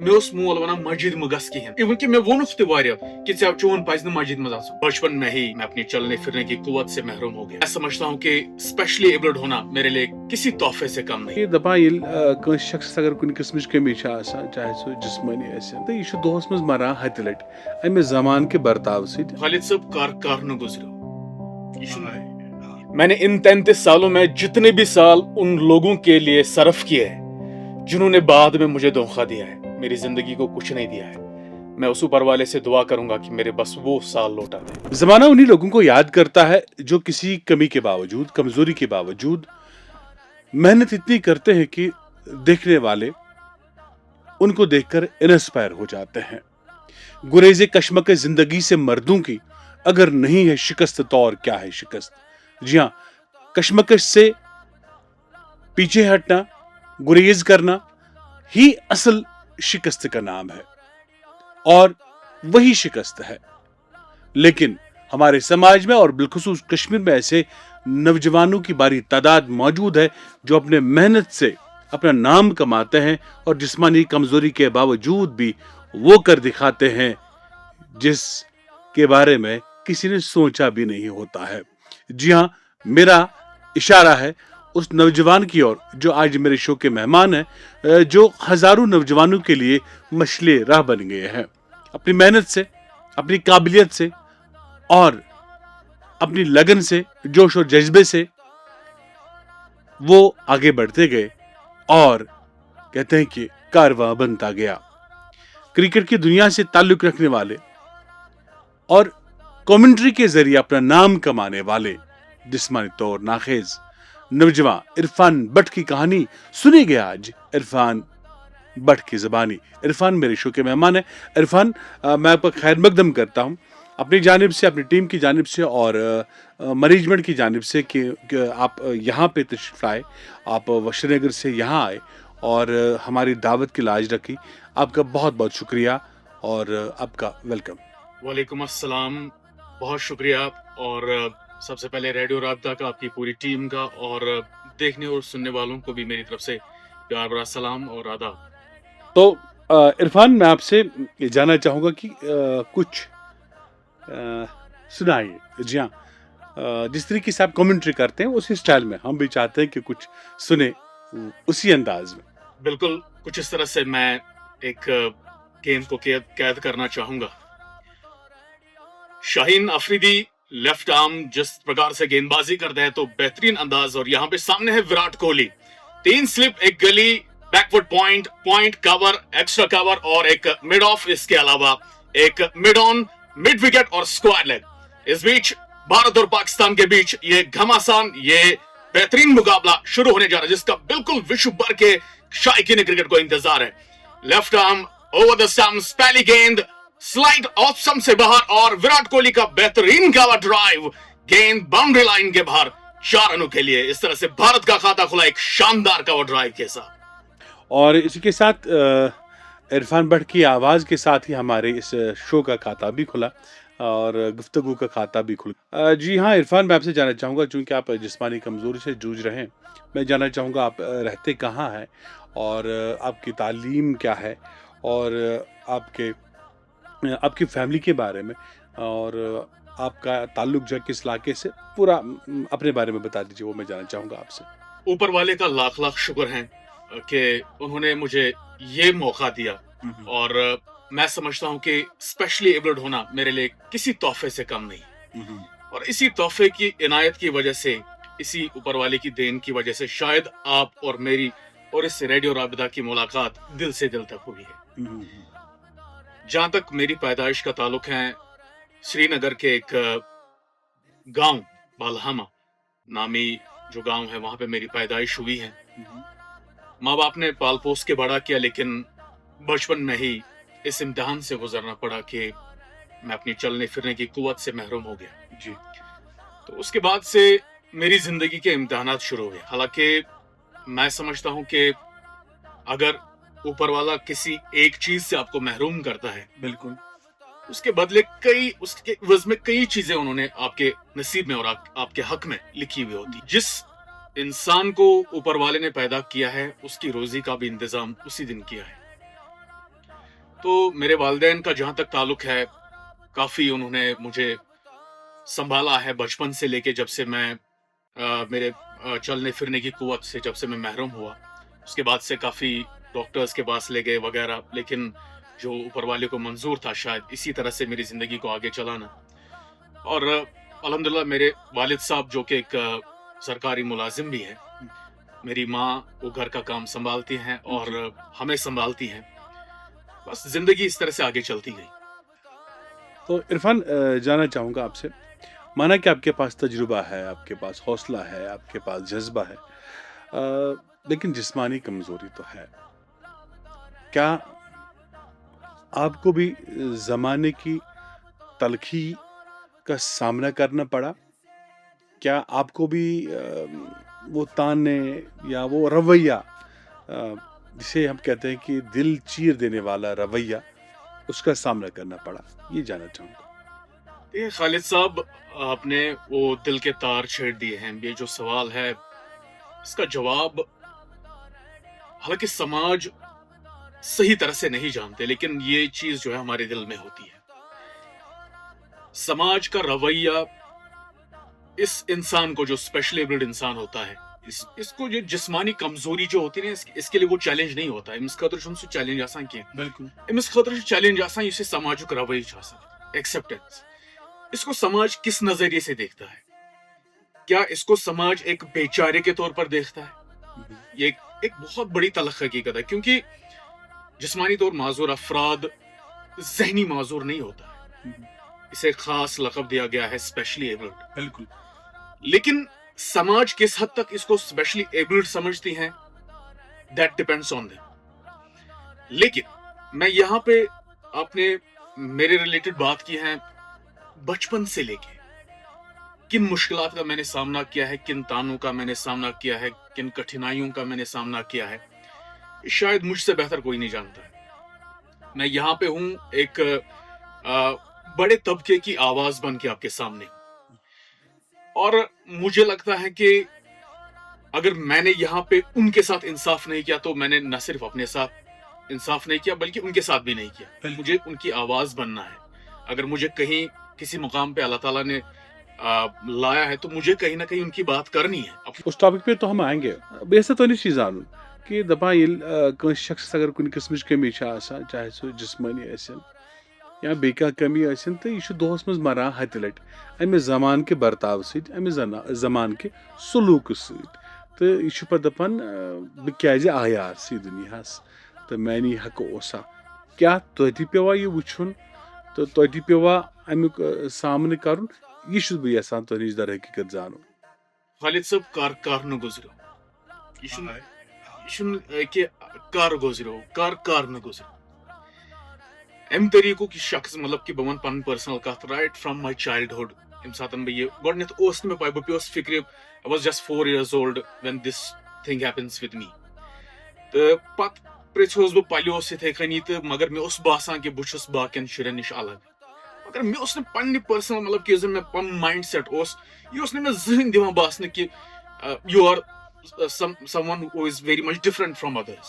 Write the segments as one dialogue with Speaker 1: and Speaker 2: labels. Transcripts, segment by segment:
Speaker 1: مے اوس مول ونان مسجد مہ گژھ کہین ایون کہ میں وونُکھ تہِ واریاہ کہ چون پزِ نہٕ مسجد منٛز اژُن بچپن میں ہی میں اپنی چلنے پھرنے کی قوت سے محروم ہو گیا میں سمجھتا ہوں کہ اسپیشلی ایبلڈ ہونا میرے لیے کسی تحفے سے کم نہیں
Speaker 2: دپان ییٚلہِ کٲنٛسہِ شخصس اگر کُنہِ قٕسمٕچ کمی چھِ آسان چاہے سُہ جسمٲنی ٲسِن تہٕ یہِ چھُ دۄہس منٛز مران ہتہِ لٹہِ امہِ زمانہٕ کہِ برتاو سۭتۍ.
Speaker 1: خالد صاحب کار نہ گزرو میں نے ان 33 سالوں میں جتنے بھی سال ان لوگوں کے لیے صرف کیے ہیں جنہوں نے بعد میں مجھے دھوکہ دیا ہے میری زندگی کو کچھ نہیں دیا ہے میں اس اوپر والے سے دعا کروں گا کہ میرے بس وہ سال لوٹا دے.
Speaker 2: زمانہ انہی لوگوں کو یاد کرتا ہے جو کسی کمی کے باوجود کمزوری کے باوجود محنت اتنی کرتے ہیں کہ دیکھنے والے ان کو دیکھ کر انسپائر ہو جاتے ہیں. گریز کشمکش زندگی سے مردوں کی اگر نہیں ہے شکست تو اور کیا ہے شکست. جی ہاں, کشمکش سے پیچھے ہٹنا, گریز کرنا ہی اصل شکست کا نام ہے اور وہی شکست ہے. لیکن ہمارے سماج میں اور بالخصوص کشمیر میں ایسے نوجوانوں کی باری تعداد موجود ہے جو اپنے محنت سے اپنا نام کماتے ہیں اور جسمانی کمزوری کے باوجود بھی وہ کر دکھاتے ہیں جس کے بارے میں کسی نے سوچا بھی نہیں ہوتا ہے. جی ہاں, میرا اشارہ ہے اس نوجوان کی اور جو آج میرے شو کے مہمان ہیں, جو ہزاروں نوجوانوں کے لیے مشعل راہ بن گئے ہیں. اپنی محنت سے, اپنی قابلیت سے اور اپنی لگن سے, جوش اور جذبے سے وہ آگے بڑھتے گئے اور کہتے ہیں کہ کارواں بنتا گیا. کرکٹ کی دنیا سے تعلق رکھنے والے اور کامنٹری کے ذریعے اپنا نام کمانے والے جسمانی طور ناخیز نوجوان عرفان بٹ کی کہانی سنی گیا آج عرفان بٹ کی زبانی. عرفان میرے شو کے مہمان ہیں. عرفان, میں آپ کا خیر مقدم کرتا ہوں اپنی جانب سے, اپنی ٹیم کی جانب سے اور مینجمنٹ کی جانب سے کہ آپ یہاں پہ تشریف لائے, آپ شری نگر سے یہاں آئے اور ہماری دعوت کی لاج رکھی. آپ کا بہت بہت شکریہ اور آپ کا ویلکم.
Speaker 1: وعلیکم السلام, بہت شکریہ. اور سب سے پہلے ریڈیو رابطہ کا, آپ کی پوری ٹیم کا اور دیکھنے اور سننے والوں کو بھی میری طرف سے پیار بھرا سلام اور آداب.
Speaker 2: تو عرفان, میں آپ سے یہ جاننا چاہوں گا کہ کچھ سنائیے. جی ہاں, جس طریقے سے آپ کامنٹری کرتے ہیں اسی سٹائل میں ہم بھی چاہتے ہیں کہ کچھ سنیں اسی انداز میں.
Speaker 1: بالکل کچھ اس طرح سے میں ایک گیم کو قید کرنا چاہوں گا. شاہین افریدی لیفٹ آرم جس پرکار سے گیند بازی کرتا ہے تو بہترین انداز, اور یہاں پہ سامنے ہے وراٹ کوہلی. 3 سلپ, ایک گلی, بیک فٹ پوائنٹ کور, ایکسٹرا کور اور ایک مڈ آف. اس کے علاوہ ایک مڈ آن, مڈ وکٹ اور اسکوائر لیگ. اس بیچ بھارت اور پاکستان کے بیچ یہ گھماسان, یہ بہترین مقابلہ شروع ہونے جا رہا ہے جس کا بالکل وشو بھر کے شائقین کرکٹ کو انتظار ہے. لیفٹ آرم اوور دا سٹمپس, پہلی گیند سلائڈ آف سم سے باہر اور وراٹ کوہلی کا بہترین کور ڈرائیو, گیند باؤنڈری لائن کے باہر 4 رنوں کے لیے. اس طرح سے بھارت کا کھاتا کھلا ایک شاندار کور ڈرائیو کے ساتھ.
Speaker 2: اور اسی کے ساتھ عرفان بٹ کی آواز کے ساتھ ہی ہمارے اس شو کا کھاتا بھی کھلا اور گفتگو کا کھاتا بھی کھلا. جی ہاں عرفان, میں آپ سے جاننا چاہوں گا چونکہ آپ جسمانی کمزوری سے جوجھ رہے ہیں, میں جاننا چاہوں گا آپ رہتے کہاں ہیں اور آپ کی تعلیم کیا ہے اور آپ کی فیملی کے بارے میں اور آپ کا تعلق جو ہے کس علاقے سے, پورا اپنے بارے میں بتا دیجیے, وہ میں جاننا چاہوں گا آپ سے.
Speaker 1: اوپر والے کا لاکھ لاکھ شکر ہے کہ انہوں نے مجھے یہ موقع دیا, اور میں سمجھتا ہوں کہ اسپیشلی ایبلڈ ہونا میرے لیے کسی تحفے سے کم نہیں. اور اسی تحفے کی عنایت کی وجہ سے, اسی اوپر والے کی دین کی وجہ سے شاید آپ اور میری اور اس ریڈیو رابطہ کی ملاقات دل سے دل تک ہوئی ہے. جہاں تک میری پیدائش کا تعلق ہے, سری نگر کے ایک گاؤں بالہامہ نامی جو گاؤں ہے وہاں پہ میری پیدائش ہوئی ہے. ماں باپ نے پال پوس کے بڑا کیا, لیکن بچپن میں ہی اس امتحان سے گزرنا پڑا کہ میں اپنی چلنے پھرنے کی قوت سے محروم ہو گیا.
Speaker 2: جی,
Speaker 1: تو اس کے بعد سے میری زندگی کے امتحانات شروع ہوئے. حالانکہ میں سمجھتا ہوں کہ اگر اوپر والا کسی ایک چیز سے آپ کو محروم کرتا ہے,
Speaker 2: بالکل,
Speaker 1: اس کے بدلے اس کے عوض میں کئی چیزیں انہوں نے آپ کے نصیب میں اور آپ کے حق میں لکھی ہوئی ہوتی. جس انسان کو اوپر والے نے پیدا کیا ہے اس کی روزی کا بھی انتظام اسی دن کیا ہے. تو میرے والدین کا جہاں تک تعلق ہے کافی انہوں نے مجھے سنبھالا ہے بچپن سے لے کے جب سے میں میرے چلنے پھرنے کی قوت سے جب سے میں محروم ہوا اس کے بعد سے کافی ڈاکٹرز کے پاس لے گئے وغیرہ لیکن جو اوپر والے کو منظور تھا شاید اسی طرح سے میری زندگی کو آگے چلانا اور الحمدللہ میرے والد صاحب جو کہ ایک سرکاری ملازم بھی ہے میری ماں وہ گھر کا کام سنبھالتی ہیں اور ہمیں سنبھالتی ہیں بس زندگی اس طرح سے آگے چلتی گئی.
Speaker 2: تو عرفان جاننا چاہوں گا آپ سے مانا کہ آپ کے پاس تجربہ ہے آپ کے پاس حوصلہ ہے آپ کے پاس جذبہ ہے لیکن جسمانی کمزوری تو ہے کیا آپ کو بھی زمانے کی تلخی کا سامنا کرنا پڑا کیا آپ کو بھی وہ تانے یا وہ رویہ جسے ہم کہتے ہیں کہ دل چیر دینے والا رویہ اس کا سامنا کرنا پڑا یہ جاننا چاہوں گا.
Speaker 1: خالد صاحب آپ نے وہ دل کے تار چھیڑ دیے ہیں یہ جو سوال ہے اس کا جواب حالانکہ سماج صحیح طرح سے نہیں جانتے لیکن یہ چیز جو ہے ہمارے دل میں ہوتی ہے. سماج کا رویہ اس انسان کو جو اسپیشلی ایبلڈ انسان ہوتا ہے اس کو یہ جسمانی کمزوری جو ہوتی ہے اس کے لیے وہ چیلنج نہیں ہوتا ہے امس خاطر چھُنہٕ سُہ چیلنج آسان کینٛہہ بالکل امس خاطر چھُ چیلنج آسان یُس یہِ سماجُک رویہ چھُ آسان ایکسیپٹنس اس کو سماج کس نظریے سے دیکھتا ہے کیا اس کو سماج ایک بے چارے کے طور پر دیکھتا ہے یہ ایک بہت بڑی تلخ حقیقت ہے کیونکہ جسمانی طور معذور افراد ذہنی معذور نہیں ہوتا ہے اسے خاص لقب دیا گیا ہے اسپیشلی ایبلڈ بالکل لیکن سماج کس حد تک اس کو اسپیشلی ایبلڈ سمجھتی ہیں دیٹ ڈپینڈس آن دیم لیکن میں یہاں پہ آپ نے میرے ریلیٹڈ بات کی ہے بچپن سے لے کے کن مشکلات کا میں نے سامنا کیا ہے کن تانوں کا میں نے سامنا کیا ہے کن کٹھنائیوں کا میں نے سامنا کیا ہے شاید مجھ سے بہتر کوئی نہیں جانتا ہے. میں یہاں پہ ہوں ایک بڑے طبقے کی آواز بن کے آپ کے سامنے اور مجھے لگتا ہے کہ اگر میں نے یہاں پہ ان کے ساتھ انصاف نہیں کیا تو میں نے نہ صرف اپنے ساتھ انصاف نہیں کیا بلکہ ان کے ساتھ بھی نہیں کیا مجھے ان کی آواز بننا ہے. اگر مجھے کہیں کسی مقام پہ اللہ تعالیٰ نے لایا ہے تو مجھے کہیں نہ کہیں ان کی بات کرنی ہے.
Speaker 2: اس ٹاپک پہ تو ہم آئیں گے بیسا تو نش زانن کہ دپان یل شخص اگر کن قسم کمی چاہے سو جسمانی ٲسِن یا بیٚیہِ کانٛہہ کمی ٲسِن تہٕ یہِ چھُ دۄہس منٛز مران ہتہِ لٹہِ امہِ زمان کہِ برتاو سۭتۍ امہِ زمان کہِ سلوٗکہٕ سۭتۍ تہٕ یہِ چھُ پتہٕ دپان بہٕ کیازِ آیاس یہِ دُنیاہس تہٕ میانی حقہٕ اوسا کیاہ تۄہہِ تہِ پیٚوا یہِ وٕچھُن تہٕ تۄہہِ تہِ پیٚوا امیُک سامنہٕ کرُن یہِ چھُس بہٕ یژھان تۄہہِ نِش در حقیقت زانُن.
Speaker 1: خالد صٲب کر نہٕ گُزریو یہ چھُنہٕ کہِ کر گُزریو کر نہٕ گُزریو امہِ طریٖقُک یہِ شخص مطلب کہ بہٕ ونہٕ پنٕنۍ پٔرسنل کتھ رایٹ فرام ماے چایلڈہُڈ ییٚمہِ ساتہٕ بہٕ یہِ گۄڈٕنیتھ اوس نہٕ مےٚ پاے بہٕ پیوس فکرِ I was just 4 years old when this thing happens with me تہٕ پتہٕ پرژھیوس بہٕ پلیوس یِتھے کٔنی تہٕ مگر مےٚ اوس باسان کہِ بہٕ چھُس باقین شُرٮ۪ن نِش الگ مگر مےٚ اوس نہٕ پننہِ پٔرسنل مطلب کہِ یُس زن مےٚ پنُن مایِنڈ سیٹ اوس یہِ اوس نہٕ مےٚ زٕہٕنۍ دِوان باسنہٕ کہِ یوٗ are someone who is very much different from others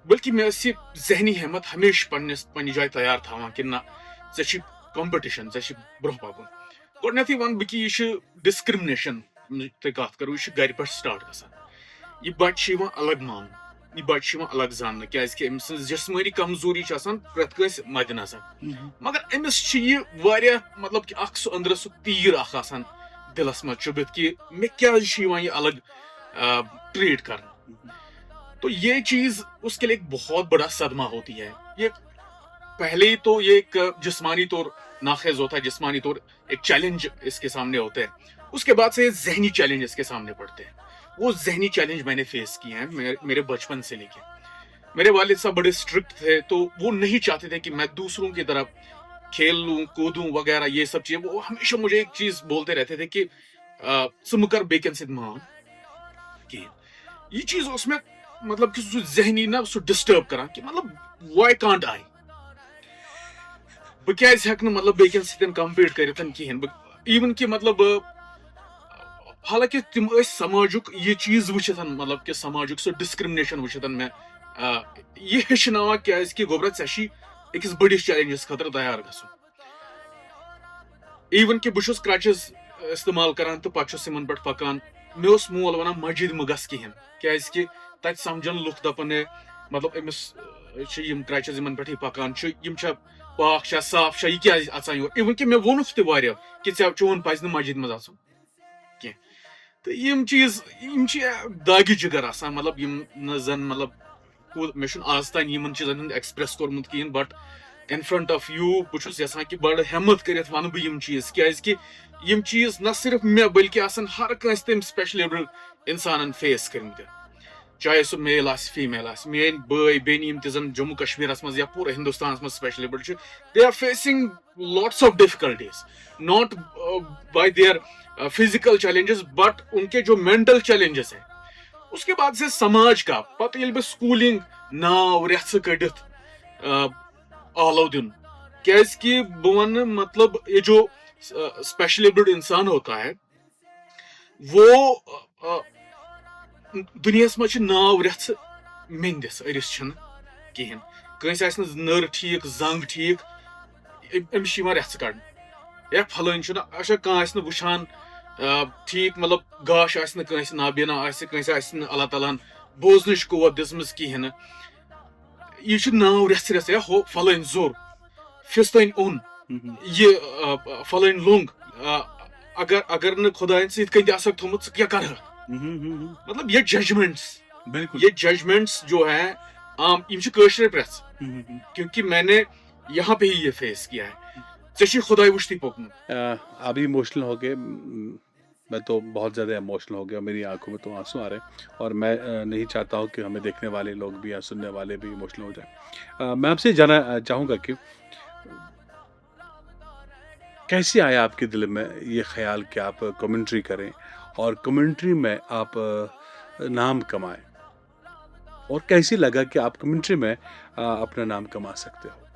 Speaker 1: بلکہ مےٚ ٲس یہِ ذہنی ہیمت ہمیشہِ پننہِ جایہِ تیار تھاوان کہِ نہ ژےٚ چھُے کمپٹِشن ژےٚ چھُے برونٛہہ پکُن گۄڈٕنیتھٕے ونہٕ بہٕ کہِ یہِ چھُ ڈسکرمنیشن تُہۍ کتھ کرو یہِ چھُ گرِ پٮ۪ٹھ سٹارٹ گژھان یہِ بچہِ چھُ یِوان الگ ماننہٕ یہِ بچہِ چھُ یِوان الگ زاننہٕ کیازِ کہِ أمۍ سٕنٛز جسمٲنی کمزوری چھِ آسان پرٮ۪تھ کٲنٛسہِ مدِ نظر مگر أمِس چھِ یہِ واریاہ مطلب کہِ اکھ سُہ أنٛدرٕ سُہ تیٖر اکھ آسان دلس منٛز چُبِتھ کہِ مےٚ کیازِ چھُ یِوان یہِ الگ ٹریٹ کرنہٕ تو یہ چیز اس کے لیے ایک بہت بڑا صدمہ ہوتی ہے. یہ پہلے ہی تو یہ ایک جسمانی طور ناخیز ہوتا ہے جسمانی طور ایک چیلنج اس کے سامنے ہوتے ہیں اس کے بعد سے ذہنی چیلنج اس کے سامنے پڑتے ہیں. وہ ذہنی چیلنج میں نے فیس کیے ہیں میرے بچپن سے لے کے. میرے والد صاحب بڑے اسٹرکٹ تھے تو وہ نہیں چاہتے تھے کہ میں دوسروں کی طرف کھیل لوں کودوں وغیرہ یہ سب چیزیں. وہ ہمیشہ مجھے ایک چیز بولتے رہتے تھے کہ ژٕ مہٕ کر بیٚکٮ۪ن سۭتۍ مان کِہیٖنۍ. یہ چیز اس میں مطلب کہ سُہ ذہنی نہ سُہ ڈسٹرب کران کہ مطلب وائی کانٹ آئی بہٕ کیازِ ہٮ۪کہٕ نہٕ مطلب بیٚکٮ۪ن سۭتۍ کمپیٹ کٔرِتھ کِہیٖنۍ ایون کہ مطلب حالانکہ تِم ٲسۍ سماجُک یہ چیز وٕچھِتھ مطلب کہ سماجُک سُہ ڈسکرمنیشن وٕچھِتھ مےٚ یہِ ہیٚچھناوان کیازِ کہِ گوٚبرا ژےٚ چھُے أکِس بٔڑِس چیلنجس خٲطرٕ تیار گژھُن ایون کہ بہٕ چھُس کرچز استعمال کران تہٕ پتہٕ چھُس یِمن پٮ۪ٹھ پکان مےٚ اوس مول ونان مسجد مہٕ گژھ کِہینۍ کیازِ کہِ تتہِ سمجھن لُکھ دپان ہے مطلب أمِس چھِ یِم کرچز یِمن پٮ۪ٹھ یہِ پکان چھُ یِم چھا پاک چھا صاف چھا یہِ کیازِ اژان یور اِون کہ مےٚ ووٚنُکھ تہِ واریاہ کہِ چون پزِ نہٕ مسجد منٛز اژُن کینٛہہ تہٕ یِم چیٖز یِم چھِ داگہِ جِگر آسان مطلب یِم نہٕ زن مطلب مےٚ چھُنہٕ آز تانۍ یِمن چیٖزن ہُنٛد ایکسپریس کوٚرمُت کِہینۍ but in front of you بہٕ چھُس یژھان کہِ بڑٕ ہٮ۪مت کٔرِتھ ونہٕ بہٕ یِم چیٖز کیازِ کہِ یِم چیٖز نہ صرف مےٚ بلکہِ آسن ہر کٲنٛسہِ تٔمۍ سپیشلی ایبلڈ انسانن فیس کٔرمٕتۍ چاہے سُہ میل آسہِ فیٖمیل آسہِ میٲنۍ بٲے بیٚنہِ یِم تہِ زن جموں کشمیٖرس منٛز یا پوٗرٕ ہندوستانس منٛز سپیشلی ایبلڈ چھِ they are facing lots of difficulties not by their physical challenges but ان کے جو مینٹل چیلنجز ہیں اس کے بعد سے سماج کا پتہٕ ییٚلہِ بہٕ سکوٗلِنگ ناو رٮ۪ژھٕ کٔڑِتھ آلو دن کیازِ کہ بہٕ ونہٕ مطلب یہ جو اسپیشلی ایبلڈ انسان ہوتا ہے وہ دُنیاہس منٛز چھِ ناو رٮ۪ژھٕ میندِس أرِس چھِنہٕ کِہینۍ کٲنٛسہِ آسہِ نہٕ نٔر ٹھیٖک زنٛگ ٹھیٖک أمِس چھِ یِوان رٮ۪ژھٕ کڑنہٕ یا پھلٲنۍ چھُنہٕ اچھا کانٛہہ آسہِ نہٕ وٕچھان ٹھیٖک مطلب گاش آسہِ نہٕ کٲنٛسہِ نابینا آسہِ کٲنٛسہِ آسہِ نہٕ اللہ تعالیٰ ہن بوزنٕچ قوت دِژمٕژ کِہینۍ نہٕ یہ چھُ ناو رٮ۪ژھٕ رٮ۪ژھٕ یا ہُہ پھلٲنۍ زوٚر فِستٲنۍ اوٚن یہِ پھلٲنۍ لوٚنٛگ اگر نہٕ خۄدایَن ژٕ یِتھ کٔنۍ تہِ آسکھ تھوٚمُت ژٕ کیٛاہ کرہکھ مطلب یہ ججمنٹس جو ہے عام یِم چھِ کٲشرِ پرٛٮ۪ژھ کیونکہ میں نے یہاں پہ ہی یہ فیس کیا ہے ژےٚ چھُے خۄداے وٕچھتٕے پوٚکمُت
Speaker 2: ابھی ایموشنل ہو گئے میں تو بہت زیادہ ایموشنل ہو گیا میری آنکھوں میں تو آنسو آ رہے ہیں اور میں نہیں چاہتا ہوں کہ ہمیں دیکھنے والے لوگ بھی یا سننے والے بھی ایموشنل ہو جائیں میں آپ سے جاننا چاہوں گا کہ کیسے آیا آپ کے دل میں یہ خیال کہ آپ کمنٹری کریں اور کمنٹری میں آپ نام کمائیں اور کیسے لگا کہ آپ کمنٹری میں اپنا نام کما سکتے ہو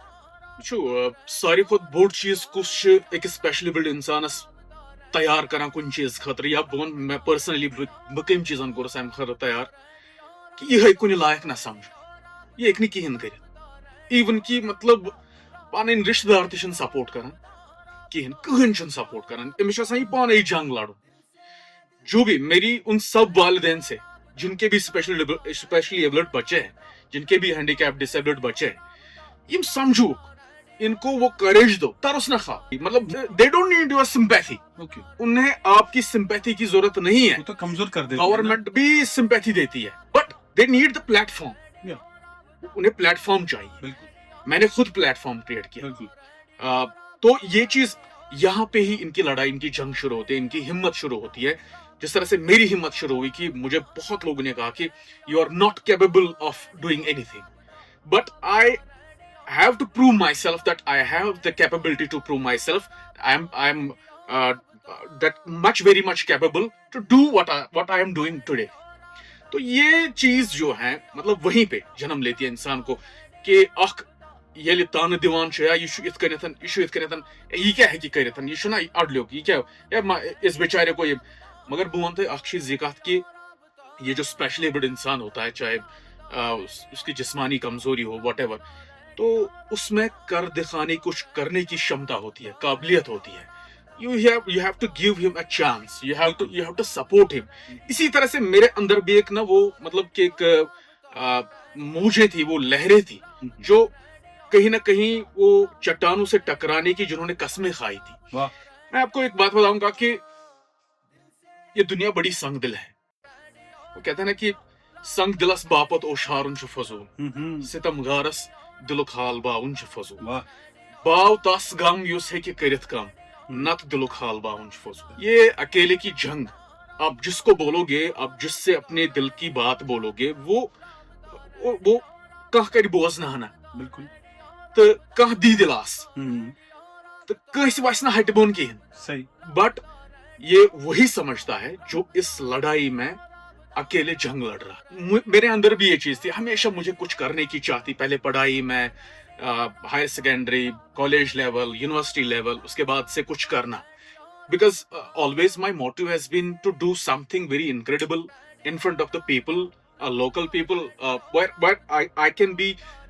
Speaker 1: وٕچھو ساروی کھۄتہٕ بوٚڑ چیٖز کُس چھُ أکِس سپیشلی ایبلڈ انسانس تیار کران کُنہِ چیٖز خٲطرٕ یا بہٕ وَنہٕ مےٚ پٔرسنلی بہٕ کٔمۍ چیٖزن کوٚرُس اَمہِ خٲطرٕ تیار کہِ یہِ ہیٚکہِ کُنہِ لایق نہ سمجھ یہِ ہیٚکہِ نہٕ کِہینۍ کٔرِتھ ایون کہِ مطلب پنٕنۍ رشتہٕ دار تہِ چھِنہٕ سپورٹ کران کِہینۍ کٕہٕنۍ چھُنہٕ سپورٹ کران أمِس چھُ آسان یہِ پانے جنگ لڑُن جو بھی میری ان سب والدین سے جن کے بھی اسپیشلی ایبلڈ بچے ہیں جن کے بھی ہینڈی کیپ ڈس ایبلڈ بچے ہیں یم سمجھوک ان کو وہ کریج دو ترس نہ کھا مطلب دے ڈونٹ نیڈ یور سمپیتھی انہیں آپ کی سمپیتھی کی ضرورت نہیں ہے
Speaker 2: تو کمزور کر دے
Speaker 1: گورنمنٹ بھی سمپیتھی دیتی ہے but they need the plate form انہیں پلیٹ فارم چاہیے میں نے خود پلیٹ فارم کریٹ کیا تو یہ چیز یہاں پہ ہی ان کی لڑائی ان کی جنگ شروع ہوتی ہے ان کی ہمت شروع ہوتی ہے جس طرح سے میری ہمت شروع ہوئی کہ مجھے بہت لوگوں نے کہا کہ you are not capable of doing anything but I have to prove myself that I have the capability to prove myself. I'm that very much capable to do what I am doing today. تو یہ چیز جو ہے مطلب وہیں پہ جنم لیتی ہے انسان کو کہ اکھ ییٚلہِ تانہٕ دِوان چھُ یا یہِ چھُ یِتھ کٔنٮ۪تھ یہِ چھُ یِتھ کٔنٮ۪تھ یہِ کیٛاہ ہیٚکہِ کٔرِتھ یہِ چھُنہ اڈلیوک یہِ کیٛاہ اس بیچارے کو یہ مگر بہٕ وَنہٕ تۄہہِ اکھ چیٖز یہِ کتھ کہ یہ جو اسپیشلی ایبلڈ انسان ہوتا ہے چاہے اس کی جسمانی کمزوری ہو واٹ ایور تو اس میں کر دکھانے کچھ کرنے کی شمتا ہوتی ہے قابلیت ہوتی ہے you have to give him a chance you have to support him اسی طرح سے میرے اندر بھی ایک نا وہ مطلب کہ ایک موجیں تھی وہ لہریں تھی جو کہیں نہ کہیں وہ چٹانوں سے ٹکرانے کی جنہوں نے قسمیں کھائی تھی میں آپ کو ایک بات بتاؤں گا کہ یہ دنیا بڑی سنگ دل ہے وہ کہتے ہیں نا کہ سنگ دلس باپت اوشارن چھُ فضول ستم گارس دلُک حال باوُن چھُ فضول باو تس غم یُس ہیٚکہِ کٔرِتھ کم نت دلُک حال باوُن چھُ فضول یہ اکیلے کی جنگ آپ جس کو بولو گے آپ جس سے اپنے دل کی بات بولو گے وہ کانٛہہ کرِ بوزنہٕ ہنا بالکل تہٕ کانٛہہ دی دلاس تہٕ کٲنٛسہِ وسہِ نہٕ ہٹہِ بۄن کِہینۍ بٹ یہ وہی سمجھتا ہے جو اس لڑائی میں اکیلے جنگ لڑ رہا میرے اندر بھی یہ چیز تھی ہمیشہ مجھے کچھ کرنے کی چاہتی پہلے پڑھائی میں higher secondary college level university level اس کے بعد سے کچھ کرنا because always my motto has been to do something very incredible in front of the people local people where I can be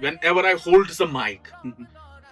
Speaker 1: whenever I hold the mic,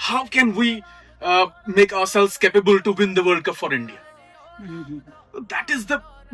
Speaker 1: how can we make ourselves capable to win the World Cup for India? That is the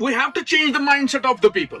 Speaker 1: We have to change the mindset of the people.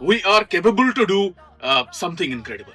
Speaker 1: we are capable to do something incredible.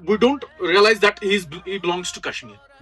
Speaker 1: we don't realize that he belongs to Kashmir.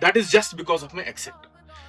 Speaker 1: That is just because of my accent.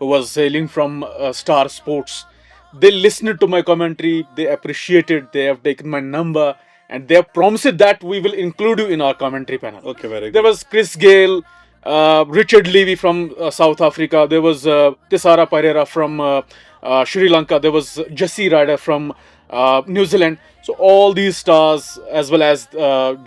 Speaker 1: who was hailing from Star Sports. They listened to my commentary, they appreciated, they have taken my number, and they have promised that we will include you in our commentary panel.
Speaker 2: Okay, very good.
Speaker 1: There was Chris Gayle, Richard Levy from South Africa. There was Thisara Pereira from Sri Lanka. There was Jesse Ryder from New Zealand. So all these stars, as well as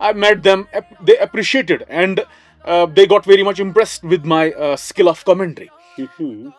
Speaker 1: I met them. They appreciated, and they got very much impressed with my skill of commentary.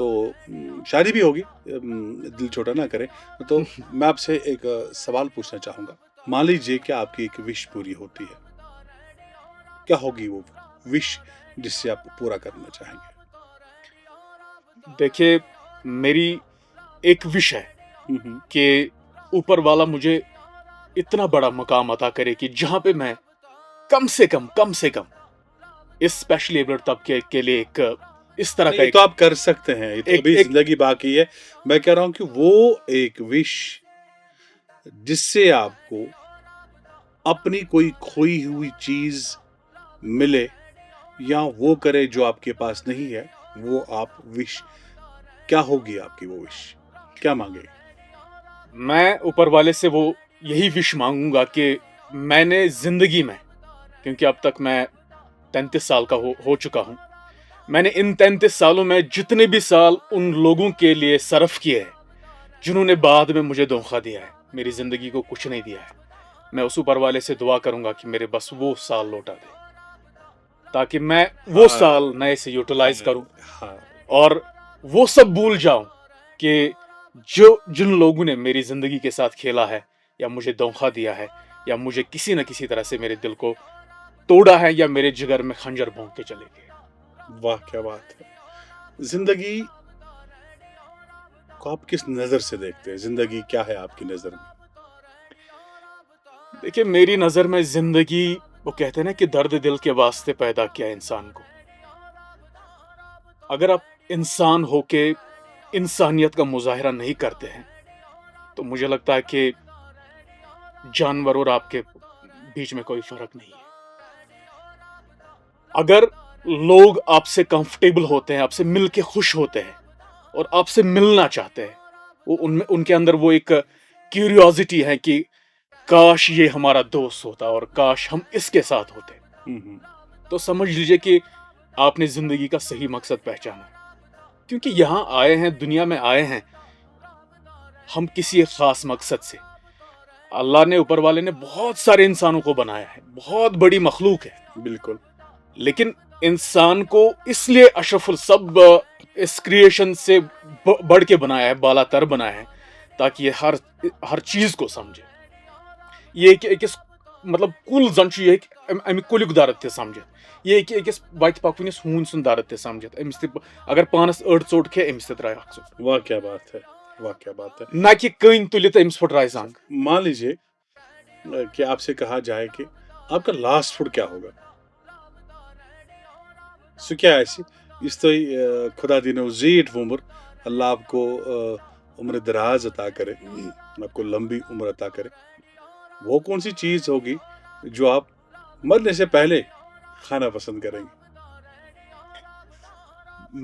Speaker 2: تو شادی بھی ہوگی، دل چھوٹا نہ کرے. تو میں آپ سے ایک سوال پوچھنا چاہوں گا. مان لیجیے کہ آپ کی ایک وش پوری ہوتی ہے، کیا ہوگی وہ وش جس سے آپ پورا کرنا چاہیں گے؟
Speaker 1: دیکھیے، میری ایک وش ہے کہ اوپر والا مجھے اتنا بڑا مقام عطا کرے کہ جہاں پہ میں کم سے کم اس اسپیشلی ایبلڈ طبقے کے لیے ایک اس طرح کا
Speaker 2: یہ تو آپ کر سکتے ہیں، یہ تو ابھی زندگی باقی ہے. میں کہہ رہا ہوں کہ وہ ایک وش جس سے آپ کو اپنی کوئی کھوئی ہوئی چیز ملے یا وہ کرے جو آپ کے پاس نہیں ہے، وہ آپ وش کیا ہوگی؟ آپ کی وہ وش کیا مانگے؟
Speaker 1: میں اوپر والے سے وہ یہی وش مانگوں گا کہ میں نے زندگی میں، کیونکہ اب تک میں 33 سال کا ہو چکا ہوں، میں نے ان 33 سالوں میں جتنے بھی سال ان لوگوں کے لیے صرف کیے ہیں جنہوں نے بعد میں مجھے دھوکہ دیا ہے، میری زندگی کو کچھ نہیں دیا ہے، میں اس اوپر والے سے دعا کروں گا کہ میرے بس وہ سال لوٹا دے تاکہ میں وہ سال نئے سے یوٹیلائز کروں اور وہ سب بھول جاؤں کہ جن لوگوں نے میری زندگی کے ساتھ کھیلا ہے یا مجھے دھوکہ دیا ہے یا مجھے کسی نہ کسی طرح سے میرے دل کو توڑا ہے یا میرے جگر میں خنجر بھونک کے چلے گئے.
Speaker 2: واہ کیا بات ہے. زندگی کو آپ کس نظر سے دیکھتے ہیں؟ زندگی کیا ہے آپ کی نظر میں؟
Speaker 1: دیکھیں، میری نظر میں زندگی، وہ کہتے ہیں نا کہ درد دل کے واسطے پیدا کیا انسان کو. اگر آپ انسان ہو کے انسانیت کا مظاہرہ نہیں کرتے ہیں تو مجھے لگتا ہے کہ جانور اور آپ کے بیچ میں کوئی فرق نہیں ہے. اگر لوگ آپ سے کمفرٹیبل ہوتے ہیں، آپ سے مل کے خوش ہوتے ہیں اور آپ سے ملنا چاہتے ہیں، وہ ان کے اندر وہ ایک کیوریوزٹی ہے کہ کاش یہ ہمارا دوست ہوتا اور کاش ہم اس کے ساتھ ہوتے، تو سمجھ لیجئے کہ آپ نے زندگی کا صحیح مقصد پہچانا. کیونکہ یہاں آئے ہیں، دنیا میں آئے ہیں ہم کسی ایک خاص مقصد سے. اللہ نے، اوپر والے نے بہت سارے انسانوں کو بنایا ہے، بہت بڑی مخلوق ہے
Speaker 2: بالکل،
Speaker 1: لیکن انسان کو اس لیے اشرف السب اس کریشن سے بڑھ کے بنایا ہے، بالا تر بنایا ہے، تاکہ یہ ہر چیز کو سمجھے. یہ کہ ایک مطلب کل زن یہ امہ کلیک درد تہ سمجھت، یہ کہ ایکس وت پکونس ہون سن درد تہ سمجھت، امس تہ اگر پانس أڑ ژوٚٹ کھے امس تہ ترائے اکھ ژوٚٹ.
Speaker 2: واہ کیا بات ہے، واہ کیا بات ہے.
Speaker 1: نہ کہ کٔنۍ تُلِتھ امس پھٹرائے زنگ.
Speaker 2: مان لیجیے کہ آپ سے کہا جائے کہ آپ کا لاسٹ فوڈ کیا ہوگا، سو کیا آسہِ یُس تۄہہِ خدا دِنو زیٖٹھ وُمر، اللہ آپ کو عمر دراز عطا کرے، آپ کو لمبی عمر عطا کرے. وہ کون سی چیز ہوگی جو آپ مرنے سے پہلے کھانا پسند کریں گے؟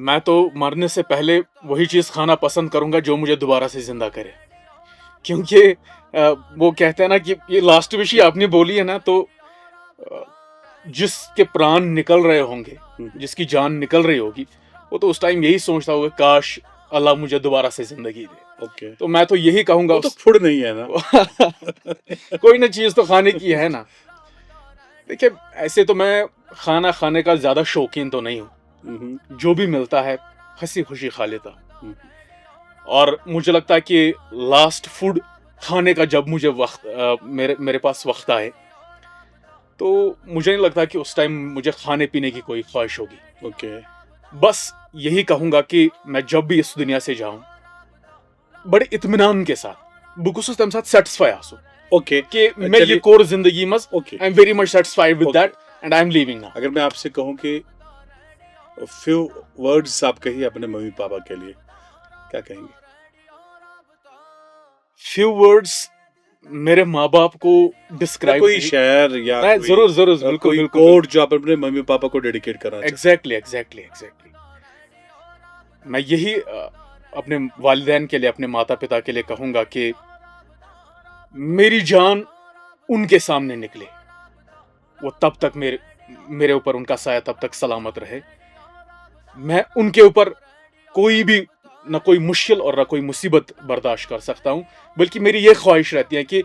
Speaker 1: میں تو مرنے سے پہلے وہی چیز کھانا پسند کروں گا جو مجھے دوبارہ سے زندہ کرے. کیونکہ وہ کہتے ہیں نا کہ یہ لاسٹ وش ہی آپ نے بولی ہے نا، تو جس کے پران نکل رہے ہوں گے، جس کی جان نکل رہی ہوگی، وہ تو اس ٹائم یہی سوچتا ہوگا کاش اللہ مجھے دوبارہ سے زندگی دے. تو میں تو یہی کہوں گا،
Speaker 2: تو فوڈ نہیں ہے نا،
Speaker 1: کوئی نہ چیز تو کھانے کی ہے نا. دیکھیں، ایسے تو میں کھانا کھانے کا زیادہ شوقین تو نہیں ہوں، جو بھی ملتا ہے ہنسی خوشی کھا لیتا ہوں. اور مجھے لگتا ہے کہ لاسٹ فوڈ کھانے کا جب مجھے وقت میرے پاس وقت آئے تو مجھے نہیں لگتا کہ اس ٹائم مجھے کھانے پینے کی کوئی خواہش ہوگی. بس یہی کہوں گا کہ میں جب بھی اس دنیا سے جاؤں بڑے اطمینان کے ساتھ بہ گوٚژھُس تمہِ ساتہٕ سیٹسفائی آسُن کہ میں یہ کوٚر زندگی منٛز، I am very much satisfied with that and I am living now.
Speaker 2: اگر میں آپ سے کہوں کہ فیو ورڈز آپ کہیے اپنے ممی پاپا کے لیے، کیا کہیں گے؟
Speaker 1: فیو ورڈز میرے ماں باپ کو ڈسکرائب،
Speaker 2: کوئی شعر یا
Speaker 1: ضرور بالکل
Speaker 2: کوئی کوٹ جو آپ اپنے ممی پاپا کو ڈیڈیکیٹ کرنا چاہتے ہیں. ایگزیکٹلی میں یہی اپنے والدین کے لیے، اپنے ماتا پتا کے لیے کہوں گا کہ میری جان ان کے سامنے نکلے، وہ تب تک میرے اوپر ان کا سایہ تب تک سلامت رہے. میں ان کے اوپر کوئی بھی نہ کوئی مشکل اور نہ کوئی مصیبت برداشت کر سکتا ہوں، بلکہ میری یہ خواہش رہتی ہے کہ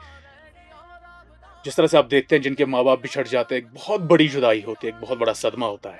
Speaker 2: جس طرح سے آپ دیکھتے ہیں جن کے ماں باپ بچھڑ جاتے ہیں، ایک بہت بڑی جدائی ہوتی ہے، ایک بہت بڑا صدمہ ہوتا ہے.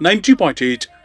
Speaker 2: 90.8,